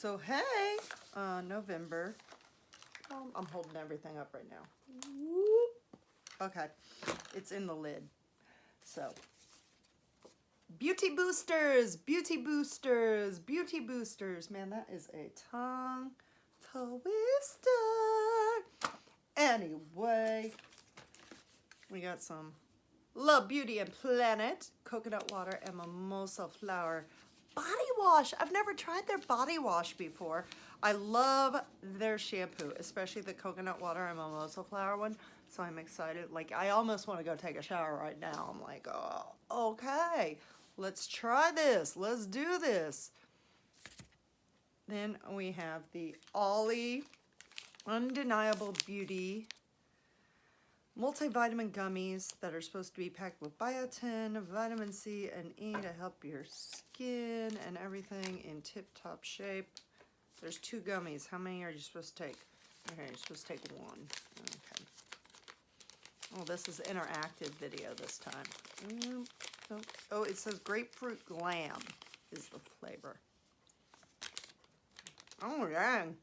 So hey, November. I'm holding everything up right now. Whoop. Okay, it's in the lid. So, beauty boosters, beauty boosters, beauty boosters. Man, that is a tongue twister. Anyway, we got some Love Beauty and Planet coconut water and mimosa flower body wash. I've never tried their body wash before. I love their shampoo, especially the coconut water and mimosa flower one. So I'm excited. Like, I almost want to go take a shower right now. I'm like, oh, okay, let's try this. Let's do this. Then we have the Olly Undeniable Beauty multivitamin gummies that are supposed to be packed with biotin, vitamin C, and E to help your skin and everything in tip-top shape. There's 2 gummies. How many are you supposed to take? Okay, you're supposed to take 1. Okay. Oh, this is interactive video this time. Oh, it says grapefruit glam is the flavor. Oh, dang.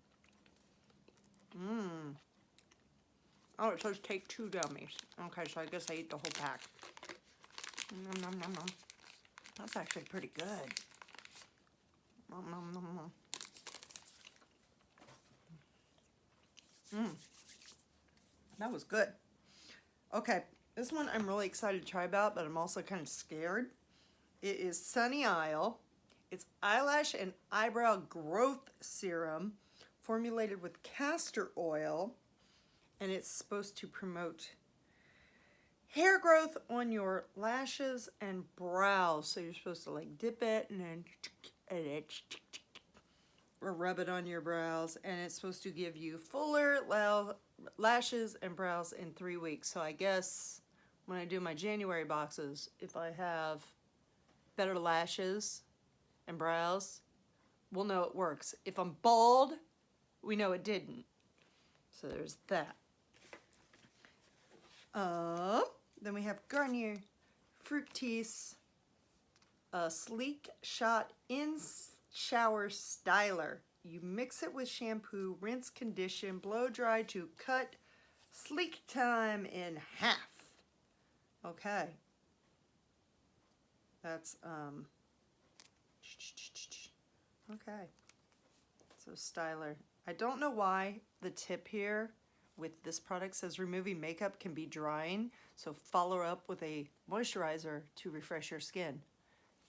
Oh, it says take 2 gummies. Okay, so I guess I eat the whole pack. Nom, nom, nom, nom. That's actually pretty good. Nom, nom, nom, nom. That was good. Okay, this one I'm really excited to try about, but I'm also kind of scared. It is Sunny Isle. It's eyelash and eyebrow growth serum formulated with castor oil. And it's supposed to promote hair growth on your lashes and brows. So you're supposed to like dip it and then or rub it on your brows. And it's supposed to give you fuller lashes and brows in 3 weeks. So I guess when I do my January boxes, if I have better lashes and brows, we'll know it works. If I'm bald, we know it didn't. So there's that. Then we have Garnier Fructis Sleek Shot In Shower Styler. You mix it with shampoo, rinse, condition, blow dry to cut sleek time in half. Okay. That's, okay. So styler. I don't know why the tip here with this product says removing makeup can be drying, so follow up with a moisturizer to refresh your skin.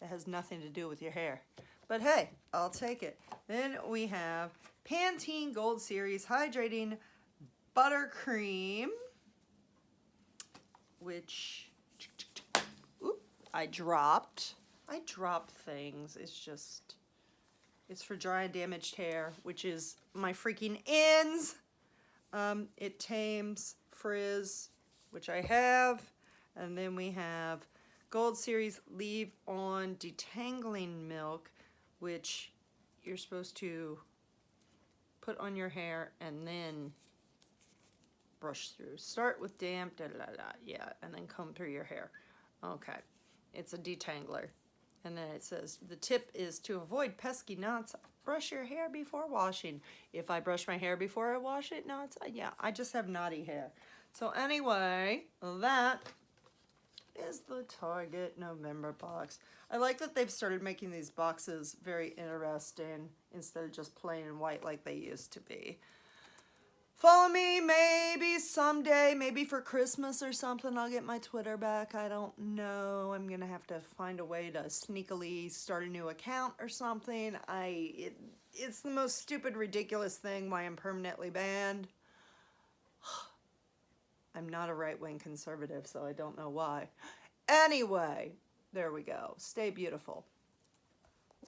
It has nothing to do with your hair. But hey, I'll take it. Then we have Pantene Gold Series Hydrating Buttercream, which I dropped. I drop things. It's for dry and damaged hair, which is my freaking ends. It tames frizz, which I have. And then we have Gold Series Leave On Detangling Milk, which you're supposed to put on your hair and then brush through. Start with damp, yeah, and then comb through your hair. Okay, it's a detangler. And then it says, the tip is to avoid pesky knots, brush your hair before washing. If I brush my hair before I wash it, knots, yeah, I just have knotty hair. So anyway, that is the Target November box. I like that they've started making these boxes very interesting instead of just plain and white like they used to be. Follow me, maybe someday, maybe for Christmas or something, I'll get my Twitter back. I don't know. I'm going to have to find a way to sneakily start a new account or something. It's the most stupid, ridiculous thing why I'm permanently banned. I'm not a right-wing conservative, so I don't know why. Anyway, there we go. Stay beautiful.